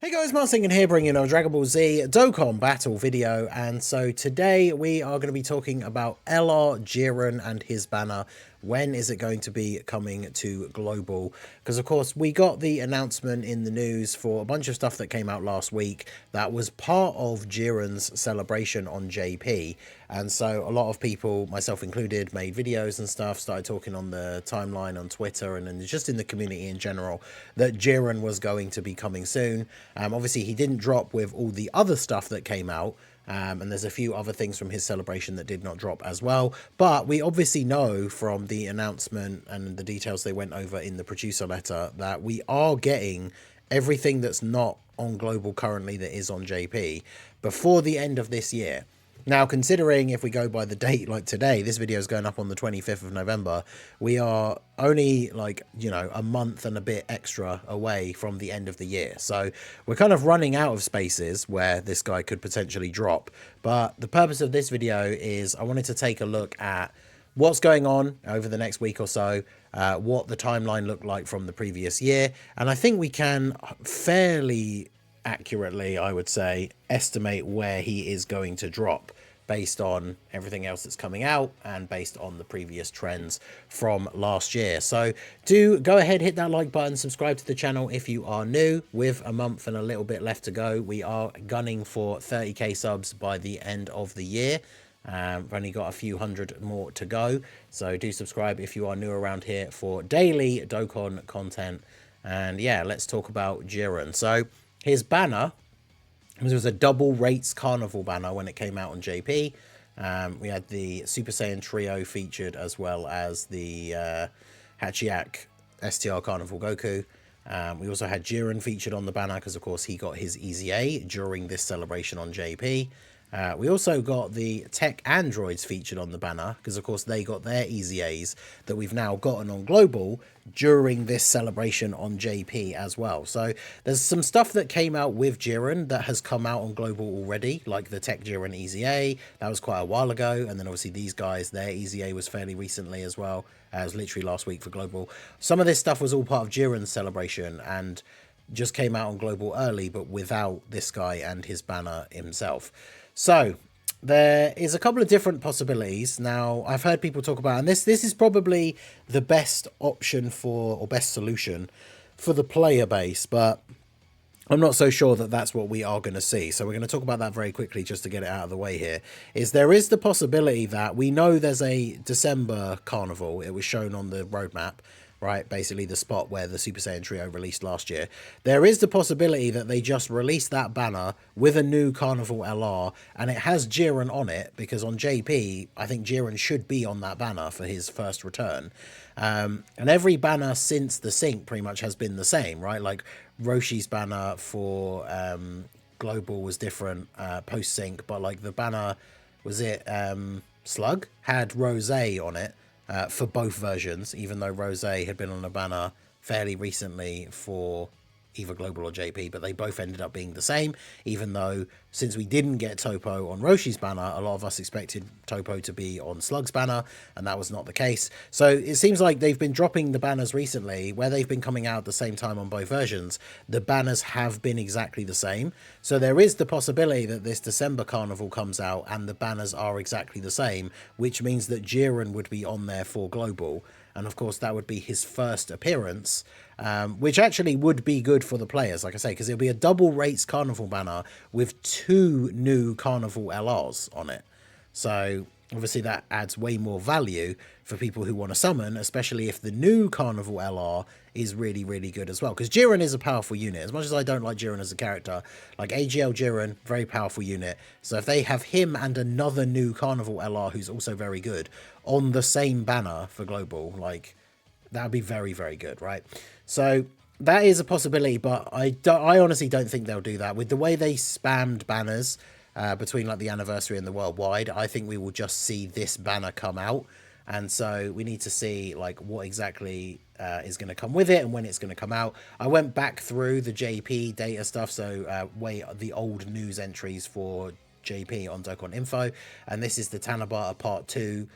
Hey guys, Martin here bringing you a Dragon Ball Z Dokkan battle video, and so today we are going to be talking about LR Jiren and his banner. When is it going to be coming to global? Because of course we got the announcement in the news for a bunch of stuff that came out last week that was part of Jiren's celebration on JP, and so a lot of people, myself included, made videos and stuff, started talking on the timeline on Twitter and just in the community in general that Jiren was going to be coming soon. Obviously he didn't drop with all the other stuff that came out, and there's a few other things from his celebration that did not drop as well, but we obviously know from the announcement and the details they went over in the producer letter that we are getting everything that's not on global currently that is on JP before the end of this year. Now, considering if we go by the date like today, this video is going up on the 25th of November, we are only like, you know, a month and a bit extra away from the end of the year. So we're kind of running out of spaces where this guy could potentially drop. But the purpose of this video is I wanted to take a look at what's going on over the next week or so, what the timeline looked like from the previous year. And I think we can fairly accurately, I would say, estimate where he is going to drop based on everything else that's coming out and based on the previous trends from last year. So do go ahead, hit that like button, subscribe to the channel if you are new. With a month and a little bit left to go, we are gunning for 30k subs by the end of the year. We've only got a few hundred more to go, so do subscribe if you are new around here for daily Dokkan content. And yeah, let's talk about Jiren. So his banner, it was a double rates carnival banner when it came out on JP. We had the Super Saiyan trio featured, as well as the Hachiak STR Carnival Goku. We also had Jiren featured on the banner because of course he got his EZA during this celebration on JP. We also got the tech androids featured on the banner because of course they got their EZAs that we've now gotten on global during this celebration on JP as well. So there's some stuff that came out with Jiren that has come out on global already, like the tech Jiren EZA. That was quite a while ago, and then obviously these guys, their EZA was fairly recently as well. It was literally last week for global. Some of this stuff was all part of Jiren's celebration and just came out on global early, but without this guy and his banner himself. So there is a couple of different possibilities. Now, I've heard people talk about, and this is probably the best option for, or best solution for the player base, but I'm not so sure that that's what we are going to see. So we're going to talk about that very quickly just to get it out of the way here. Is there is the possibility that we know there's a December carnival. It was shown on the roadmap, right? Basically the spot where the Super Saiyan trio released last year. There is the possibility that they just released that banner with a new Carnival LR, and it has Jiren on it, because on JP, I think Jiren should be on that banner for his first return. And every banner since the sync pretty much has been the same, right? Like Roshi's banner for global was different post sync, but like the banner, was it Slug, had Rose on it for both versions, even though Rose had been on a banner fairly recently for either global or JP, but they both ended up being the same, even though since we didn't get Topo on Roshi's banner, a lot of us expected Topo to be on Slug's banner, and that was not the case. So it seems like they've been dropping the banners recently, where they've been coming out at the same time on both versions. The banners have been exactly the same, so there is the possibility that this December carnival comes out and the banners are exactly the same, which means that Jiren would be on there for global. And of course, that would be his first appearance, which actually would be good for the players, like I say, because it'll be a double rates carnival banner with 2 new carnival LRs on it. So obviously that adds way more value for people who want to summon, especially if the new carnival LR is really, really good as well. Because Jiren is a powerful unit. As much as I don't like Jiren as a character, like AGL Jiren, very powerful unit. So if they have him and another new carnival LR who's also very good on the same banner for global, like that would be very, very good, right? So that is a possibility, but I honestly don't think they'll do that. With the way they spammed banners between like the anniversary and the worldwide, I think we will just see this banner come out. And so we need to see like what exactly is going to come with it and when it's going to come out. I went back through the JP data stuff, so the old news entries for JP on Dokkan Info, and this is the Tanabata Part 2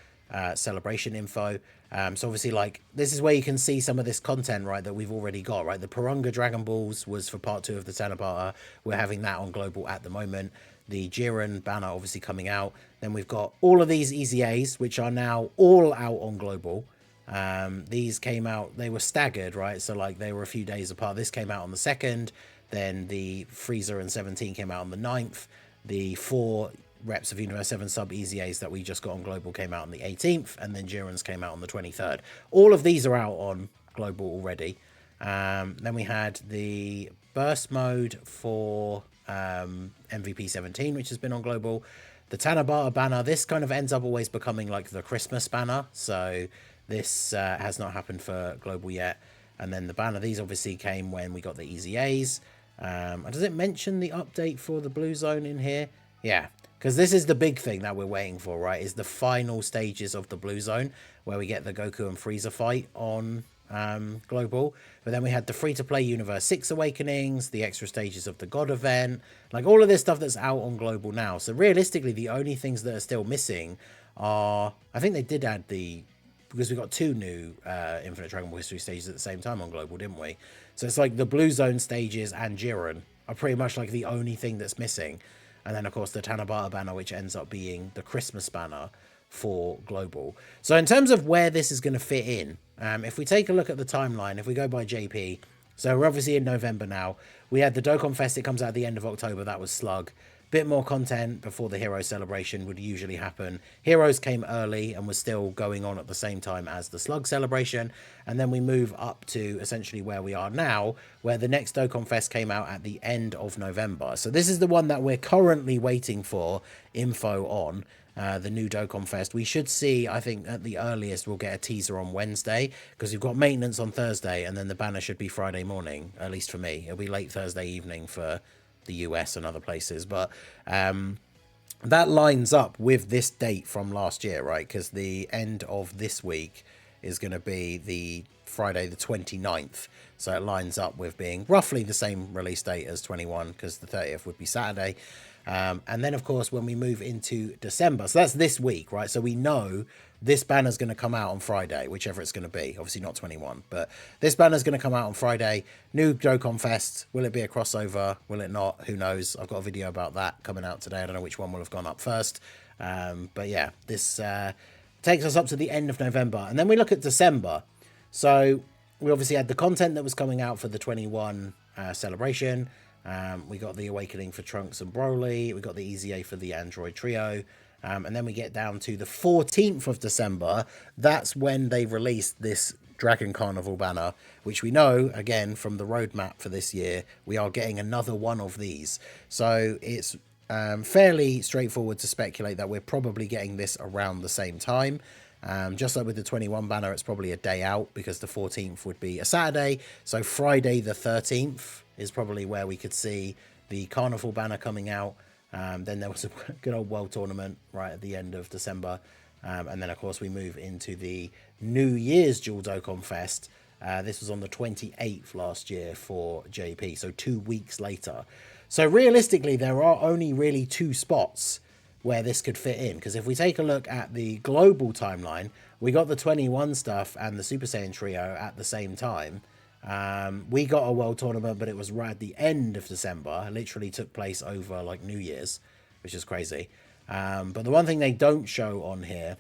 celebration info. So obviously, like, this is where you can see some of this content, right, that we've already got, right? The Porunga Dragon Balls was for part 2 of the Tanabata. We're having that on global at the moment. The JIREN banner obviously coming out. Then we've got all of these EZAs, which are now all out on global. These came out, they were staggered, right? So like they were a few days apart. This came out on the 2nd, then the Freezer and 17 came out on the 9th. The 4 reps of Universe 7 sub EZAs that we just got on global came out on the 18th, and then Jiren's came out on the 23rd. All of these are out on global already. Then we had the burst mode for MVP 17, which has been on global. The Tanabata banner, this kind of ends up always becoming like the Christmas banner, so this has not happened for global yet. And then the banner, these obviously came when we got the EZAs. Does it mention the update for the blue zone in here? Yeah, because this is the big thing that we're waiting for, right? Is the final stages of the blue zone where we get the Goku and Frieza fight on global. But then we had the free-to-play Universe 6 Awakenings, the extra stages of the God event, like all of this stuff that's out on global now. So realistically, the only things that are still missing are, I think they did add the, because we got 2 new Infinite Dragon Ball History stages at the same time on global, didn't we? So it's like the blue zone stages and Jiren are pretty much like the only thing that's missing. And then, of course, the Tanabata banner, which ends up being the Christmas banner for global. So in terms of where this is going to fit in, if we take a look at the timeline, if we go by JP, so we're obviously in November now. We had the Dokkan Fest, it comes out at the end of October, that was Slug. Bit more content before the Hero celebration would usually happen. Heroes came early and was still going on at the same time as the Slug celebration. And then we move up to essentially where we are now, where the next Dokkan Fest came out at the end of November. So this is the one that we're currently waiting for info on. The new Dokkan Fest. We should see, I think at the earliest, we'll get a teaser on Wednesday, because we've got maintenance on Thursday, and then the banner should be Friday morning, at least for me. It'll be late Thursday evening for the US and other places, but that lines up with this date from last year, right? Because the end of this week is going to be the Friday the 29th, so it lines up with being roughly the same release date as 21, because the 30th would be Saturday. And then, of course, when we move into December, so that's this week, right? So we know this banner's going to come out on Friday, whichever it's going to be. Obviously not 21, but this banner's going to come out on Friday. New Dokkan Fest. Will it be a crossover? Will it not? Who knows? I've got a video about that coming out today. I don't know which one will have gone up first. But yeah, this takes us up to the end of November. And then we look at December. So we obviously had the content that was coming out for the 21 celebration. We got the Awakening for Trunks and Broly. We got the EZA for the Android Trio. And then we get down to the 14th of December. That's when they released this Dragon Carnival banner, which we know, again, from the roadmap for this year, we are getting another one of these. So it's fairly straightforward to speculate that we're probably getting this around the same time. Just like with the 21 banner, it's probably a day out, because the 14th would be a Saturday. So Friday the 13th is probably where we could see the Carnival banner coming out. Then there was a good old World Tournament right at the end of December. And then, of course, we move into the New Year's Dual Dokkan Fest. This was on the 28th last year for JP, so 2 weeks later. So realistically, there are only really 2 spots where this could fit in, because if we take a look at the global timeline, we got the 21 stuff and the Super Saiyan Trio at the same time. We got a World Tournament, but it was right at the end of December. It literally took place over like New Year's, which is crazy. But the one thing they don't show on here,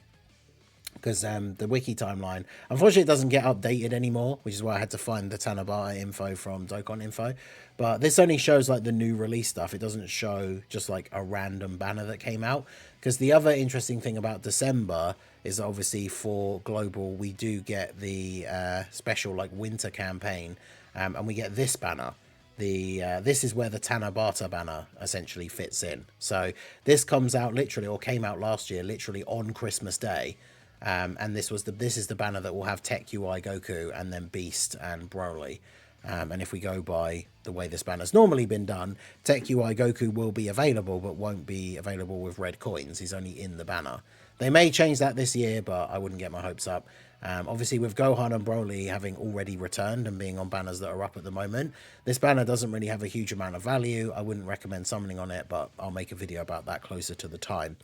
because the wiki timeline, unfortunately, it doesn't get updated anymore, which is why I had to find the Tanabata info from Dokkan info. But this only shows like the new release stuff. It doesn't show just like a random banner that came out. Because the other interesting thing about December is that obviously for global, we do get the special like winter campaign, and we get this banner. This is where the Tanabata banner essentially fits in. So this comes out literally, or came out last year, literally on Christmas Day. And this is the banner that will have Tech UI Goku and then Beast and Broly. And if we go by the way this banner's normally been done, Tech UI Goku will be available, but won't be available with red coins. He's only in the banner. They may change that this year, but I wouldn't get my hopes up. Obviously, with Gohan and Broly having already returned and being on banners that are up at the moment, this banner doesn't really have a huge amount of value. I wouldn't recommend summoning on it, but I'll make a video about that closer to the time.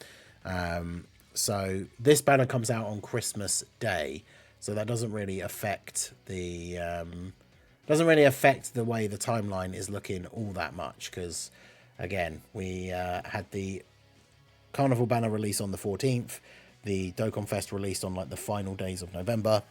So this banner comes out on Christmas Day, so that doesn't really affect the way the timeline is looking all that much, because again, we had the Carnival banner release on the 14th, the Dokkan Fest released on like the final days of November.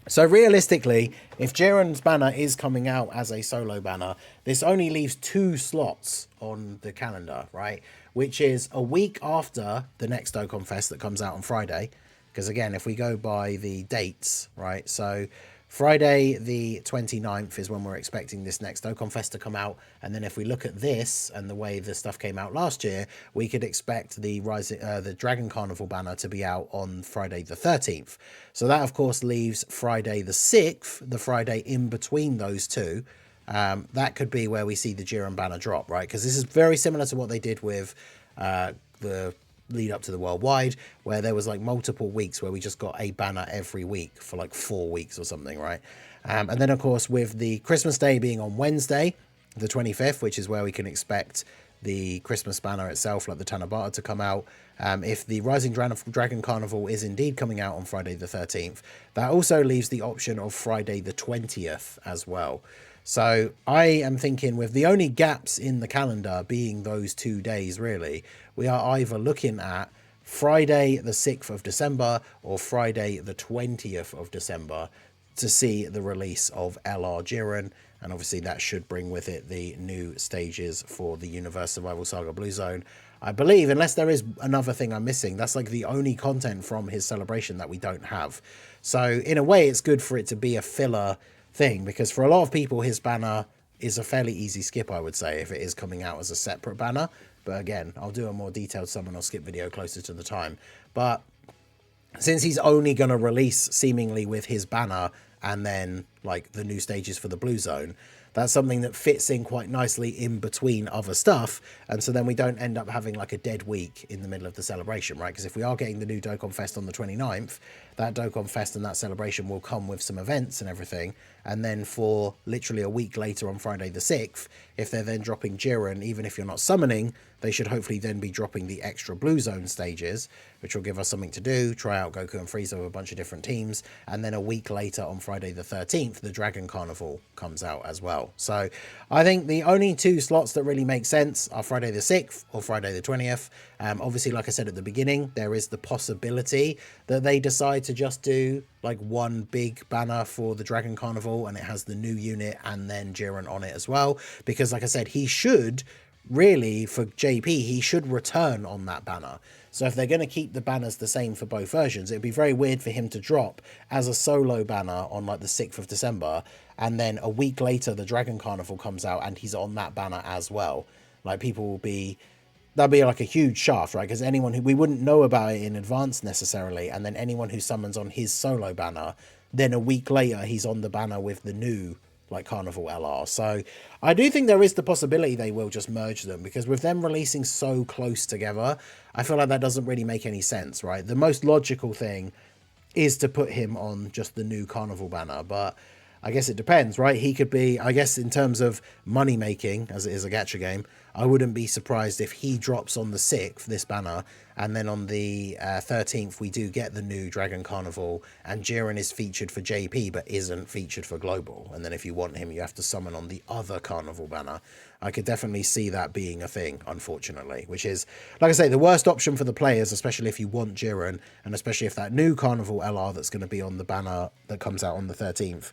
So realistically, if JIREN's banner is coming out as a solo banner, this only leaves 2 slots on the calendar, right? Which is a week after the next Dokkan Fest that comes out on Friday. Because again, if we go by the dates, right? So Friday the 29th is when we're expecting this next Dokkan Fest to come out. And then if we look at this and the way the stuff came out last year, we could expect the the Dragon Carnival banner to be out on Friday the 13th. So that, of course, leaves Friday the 6th, the Friday in between those two. That could be where we see the JIREN banner drop, right? Because this is very similar to what they did with the lead up to the worldwide, where there was like multiple weeks where we just got a banner every week for like 4 weeks or something, right? And then, of course, with the Christmas Day being on Wednesday, the 25th, which is where we can expect the Christmas banner itself, like the Tanabata, to come out. If the Rising Dragon Carnival is indeed coming out on Friday the 13th, that also leaves the option of Friday the 20th as well. So I am thinking, with the only gaps in the calendar being those 2 days, really, we are either looking at Friday the 6th of December or Friday the 20th of December to see the release of LR JIREN. And obviously that should bring with it the new stages for the Universe Survival Saga Blue Zone. I believe, unless there is another thing I'm missing, that's like the only content from his celebration that we don't have. So in a way, it's good for it to be a filler thing, because for a lot of people, his banner is a fairly easy skip, I would say, if it is coming out as a separate banner. But again, I'll do a more detailed summon or skip video closer to the time. But since he's only going to release seemingly with his banner and then like the new stages for the Blue Zone, that's something that fits in quite nicely in between other stuff. And so then we don't end up having like a dead week in the middle of the celebration, right? Because if we are getting the new Dokkan Fest on the 29th, that Dokkan Fest and that celebration will come with some events and everything. And then for literally a week later on Friday the 6th, if they're then dropping JIREN, even if you're not summoning, they should hopefully then be dropping the extra Blue Zone stages, which will give us something to do, try out Goku and Frieza with a bunch of different teams. And then a week later on Friday the 13th, the Dragon Carnival comes out as well. So I think the only 2 slots that really make sense are Friday the 6th or Friday the 20th. Obviously, like I said at the beginning, there is the possibility that they decide to just do like one big banner for the Dragon Carnival and it has the new unit and then JIREN on it as well. Because like I said, he should really, for JP, he should return on that banner. So if they're going to keep the banners the same for both versions, it'd be very weird for him to drop as a solo banner on like the 6th of December. And then a week later, the Dragon Carnival comes out and he's on that banner as well. Like people will be... That'd be like a huge shaft, right? Because anyone who... We wouldn't know about it in advance necessarily. And then anyone who summons on his solo banner, then a week later, he's on the banner with the new like Carnival LR. So I do think there is the possibility they will just merge them, because with them releasing so close together, I feel like that doesn't really make any sense, right? The most logical thing is to put him on just the new Carnival banner, but I guess it depends, right? He could be, I guess in terms of money making, as it is a gacha game, I wouldn't be surprised if he drops on the 6th, this banner, and then on the 13th we do get the new Dragon Carnival, and JIREN is featured for JP but isn't featured for Global. And then if you want him, you have to summon on the other Carnival banner. I could definitely see that being a thing, unfortunately, which is, like I say, the worst option for the players, especially if you want JIREN, and especially if that new Carnival LR that's going to be on the banner that comes out on the 13th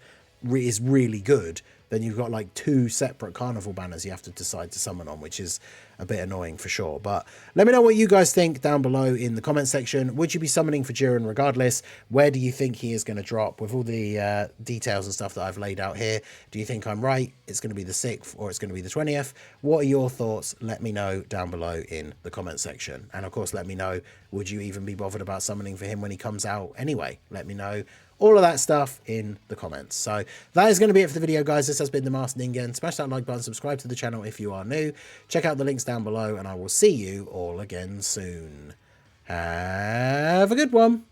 is really good. Then you've got like 2 separate Carnival banners you have to decide to summon on, which is a bit annoying for sure. But let me know what you guys think down below in the comment section. Would you be summoning for JIREN regardless? Where do you think he is going to drop with all the details and stuff that I've laid out here? Do you think I'm right? It's going to be the 6th or it's going to be the 20th? What are your thoughts? Let me know down below in the comment section. And of course, let me know, would you even be bothered about summoning for him when he comes out anyway? Let me know all of that stuff in the comments. So that is going to be it for the video, guys. This has been the Masked Ningen. Smash that like button, subscribe to the channel if you are new. Check out the links down below, and I will see you all again soon. Have a good one.